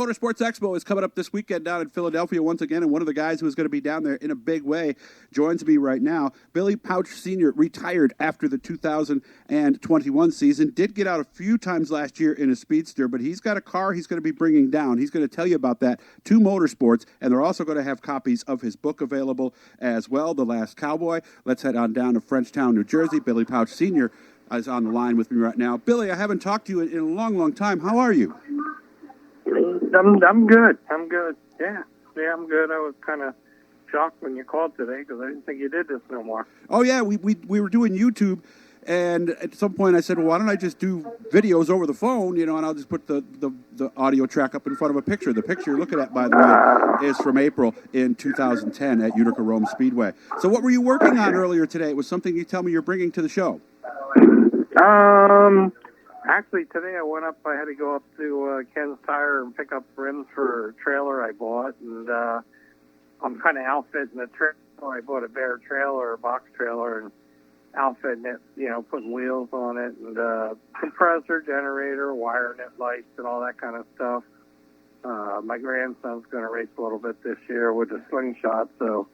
Motorsports Expo is coming up this weekend down in Philadelphia once again, and one of the guys who is going to be down there in a big way joins me right now. Billy Pauch Sr. retired after the 2021 season. Did get out a few times last year in a speedster, but he's got a car he's going to be bringing down. He's going to tell you about that to Motorsports, and they're also going to have copies of his book available as well, The Last Cowboy. Let's head on down to Frenchtown, New Jersey. Billy Pauch Sr. is on the line with me right now. Billy, I haven't talked to you in a long, long time. How are you? I'm good. Yeah, I'm good. I was kind of shocked when you called today because I didn't think you did this no more. Oh, yeah, we were doing YouTube, and at some point I said, well, why don't I just do videos over the phone, and I'll just put the audio track up in front of a picture. The picture you're looking at, by the way, is from April in 2010 at Utica Rome Speedway. So what were you working on earlier today? It was something you tell me you're bringing to the show. Actually, today I went up. I had to go up to Ken's Tire and pick up rims for a trailer I bought, and I'm kind of outfitting the trailer. I bought a bare trailer, a box trailer, and outfitting it, putting wheels on it, and compressor, generator, wiring it, lights, and all that kind of stuff. My grandson's going to race a little bit this year with a slingshot, so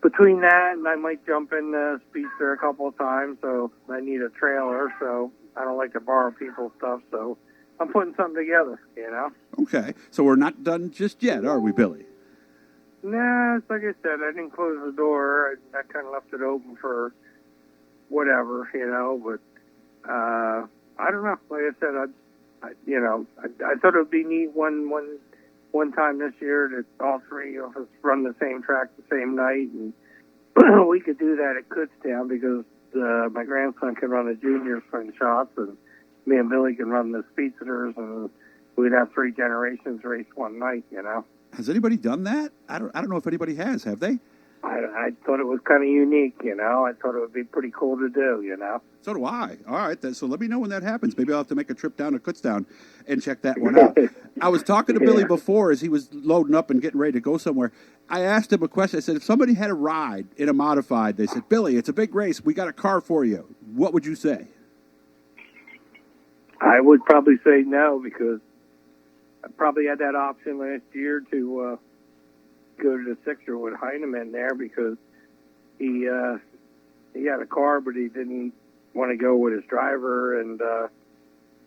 between that and I might jump in the speedster a couple of times, so I need a trailer, so I don't like to borrow people's stuff, so I'm putting something together, Okay, so we're not done just yet, are we, Billy? Nah, it's like I said, I didn't close the door. I kind of left it open for whatever, but I don't know. Like I said, I thought it would be neat one time this year that all three of us run the same track the same night, and we could do that at Kutztown because my grandson can run the junior slingshots, and me and Billy can run the speedsters, and we'd have three generations race one night, Has anybody done that? I don't know if anybody has. Have they? I thought it was kind of unique, I thought it would be pretty cool to do, So do I. All right, so let me know when that happens. Maybe I'll have to make a trip down to Kutztown and check that one out. I was talking to Billy before as he was loading up and getting ready to go somewhere. I asked him a question. I said, if somebody had a ride in a modified, they said, Billy, it's a big race. We got a car for you. What would you say? I would probably say no, because I probably had that option last year to go to the Sixer with Heinemann there because he had a car, but he didn't want to go with his driver, and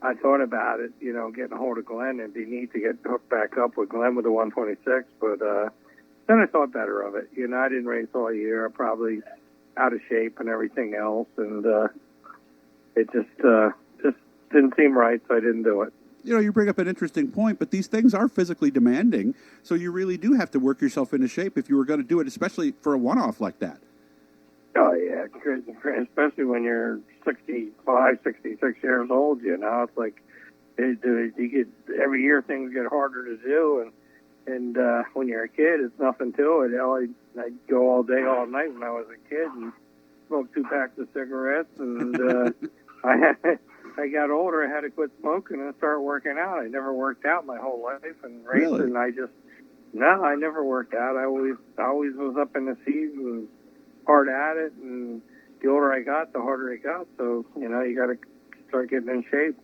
I thought about it, getting a hold of Glenn. It'd be neat to get hooked back up with Glenn with the 126, but then I thought better of it. I didn't race all year. I'm probably out of shape and everything else, and it just didn't seem right, so I didn't do it. You bring up an interesting point, but these things are physically demanding, so you really do have to work yourself into shape if you were going to do it, especially for a one-off like that. Oh, yeah, especially when you're 65, 66 years old, It's like you get every year things get harder to do, and when you're a kid, it's nothing to it. I'd go all day, all night when I was a kid and smoke 2 packs of cigarettes, and I got older, I had to quit smoking and start working out. I never worked out my whole life, and racing, Really? I never worked out. I always was up in the seas and hard at it, and the older I got, the harder it got. So, you got to start getting in shape.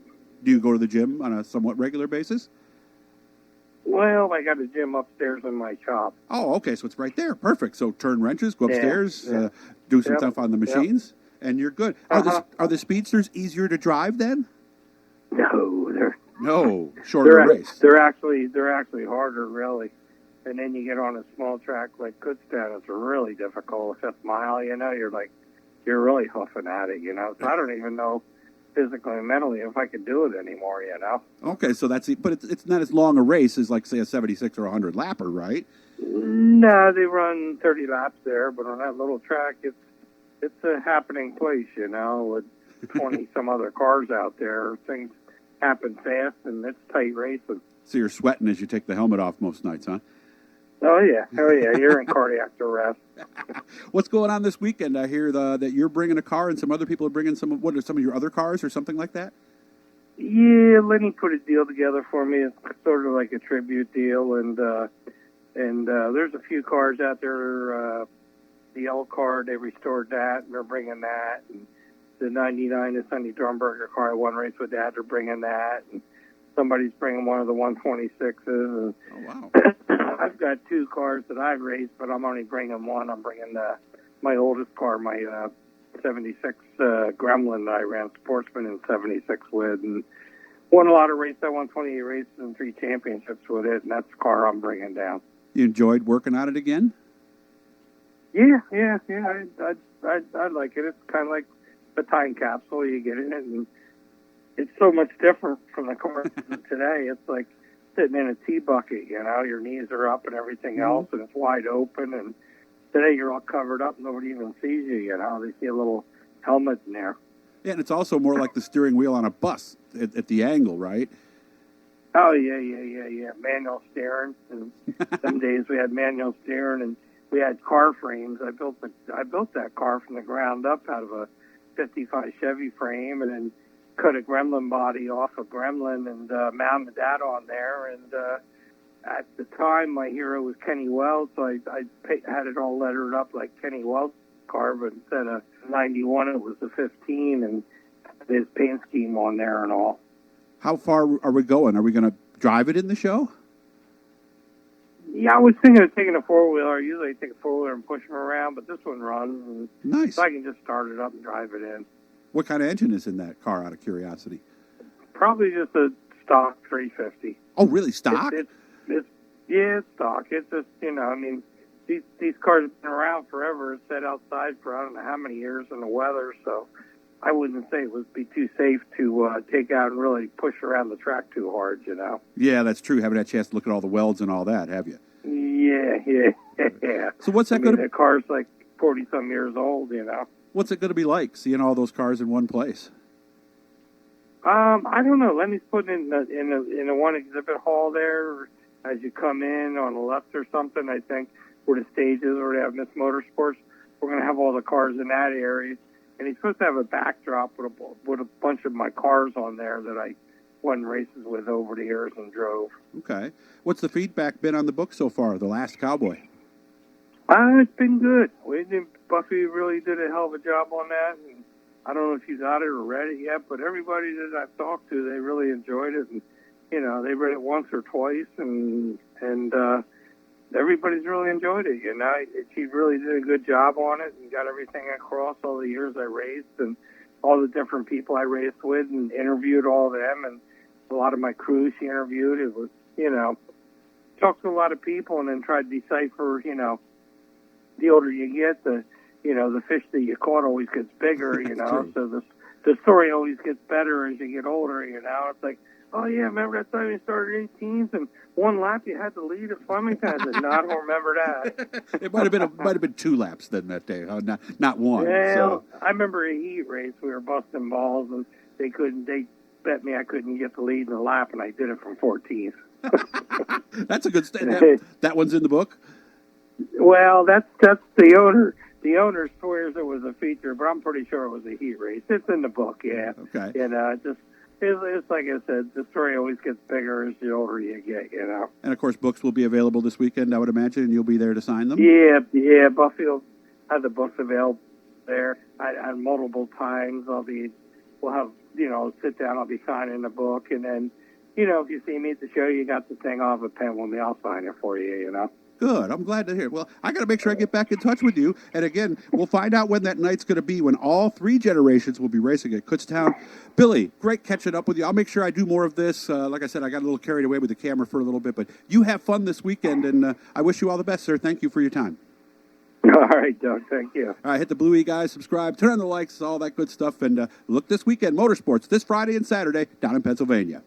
Do you go to the gym on a somewhat regular basis? Well, I got a gym upstairs in my shop. Oh, okay, so it's right there. Perfect. So turn wrenches, go upstairs, Yeah. do some stuff on the machines, and you're good. Are the speedsters easier to drive then? No, shorter race. They're actually harder, really. And then you get on a small track like Kutztown, it's really difficult. Fifth mile, you're really huffing at it, So I don't even know physically and mentally if I could do it anymore, Okay, so but it's not as long a race as, like, say, a 76 or 100 lapper, right? No, they run 30 laps there, but on that little track, it's a happening place, with 20 some other cars out there. Things happen fast, and it's tight racing. So you're sweating as you take the helmet off most nights, huh? Oh, yeah. You're in cardiac arrest. What's going on this weekend? I hear that you're bringing a car and some other people are bringing some of your other cars or something like that? Yeah, Lenny put a deal together for me. It's sort of like a tribute deal, and there's a few cars out there. The L car, they restored that, and they're bringing that. And the 99, the Sonny Drumberger car, I won race with that, they're bringing that. And somebody's bringing one of the 126s. And Oh, wow. I've got 2 cars that I've raced, but I'm only bringing one. I'm bringing my oldest car, my 76 Gremlin that I ran Sportsman in 76 with, and won a lot of races. I won 28 races and 3 championships with it, and that's the car I'm bringing down. You enjoyed working on it again? Yeah. I like it. It's kind of like the time capsule. You get in it, and it's so much different from the cars today. It's like sitting in a tea bucket, you know. Your knees are up and everything else, and it's wide open. And today you're all covered up. Nobody even sees you, you know. They see a little helmet in there. Yeah, and it's also more like the steering wheel on a bus at the angle, right? Oh, yeah. Manual steering. And some days we had manual steering, and we had car frames. I built that car from the ground up out of a 55 Chevy frame, and then cut a Gremlin body off a Gremlin and mounted that on there. And at the time, my hero was Kenny Wells, so I had it all lettered up like Kenny Wells' car, but instead of 91, it was the 15, and his paint scheme on there and all. How far are we going? Are we going to drive it in the show? Yeah, I was thinking of taking a 4-wheeler. Usually I take a 4-wheeler and push them around, but this one runs, and Nice. so I can just start it up and drive it in. What kind of engine is in that car, out of curiosity? Probably just a stock 350. Oh, really? Stock? It's stock. It's just, you know, I mean, these cars have been around forever. It's set outside for I don't know how many years in the weather, so I wouldn't say it would be too safe to take out and really push around the track too hard, you know. Yeah, that's true. Haven't had a chance to look at all the welds and all that, have you? Yeah. So what's that going to? The car's like 40-some years old, you know. What's it going to be like seeing all those cars in one place? I don't know. Lenny's putting in the one exhibit hall there as you come in on the left or something. I think where the stage is, where they have Miss Motorsports. We're going to have all the cars in that area, and he's supposed to have a backdrop with a bunch of my cars on there that I won races with over the years and drove. Okay. What's the feedback been on the book so far, The Last Cowboy? It's been good. Buffy really did a hell of a job on that, and I don't know if you got it or read it yet, but everybody that I've talked to, they really enjoyed it, and you know, they read it once or twice, and everybody's really enjoyed it. You know, she really did a good job on it and got everything across, all the years I raced and all the different people I raced with, and interviewed all of them, and a lot of my crew she interviewed. It was, you know, talked to a lot of people and then tried to decipher, you know, the older you get, the fish that you caught always gets bigger, you know. True. So the story always gets better as you get older, you know. It's like, oh yeah, remember that time you started 18s and one lap you had to lead at Flemington? I said, no, I don't remember that. It might have been 2 laps then that day, not one. Well, So. I remember a heat race. We were busting balls, and they bet me I couldn't get the lead in the lap, and I did it from 14th. That's a good that one's in the book? Well, that's the owner. The owner swears it was a feature, but I'm pretty sure it was a heat race. It's in the book, yeah. Okay. You know, it's like I said, the story always gets bigger as the older you get, you know. And, of course, books will be available this weekend, I would imagine, and you'll be there to sign them? Yeah. Buffy will have the books available there at multiple times. We'll have, you know, sit down, I'll be signing the book, and then, you know, if you see me at the show, you got the thing, I'll have a pen with me, I'll sign it for you, you know. Good. I'm glad to hear it. Well, I got to make sure I get back in touch with you. And again, we'll find out when that night's going to be, when all 3 generations will be racing at Kutztown. Billy, great catching up with you. I'll make sure I do more of this. Like I said, I got a little carried away with the camera for a little bit, but you have fun this weekend, and I wish you all the best, sir. Thank you for your time. All right, Doug. Thank you. All right, hit the Blue E, guys. Subscribe, turn on the likes, all that good stuff. And look this weekend, Motorsports, this Friday and Saturday down in Pennsylvania.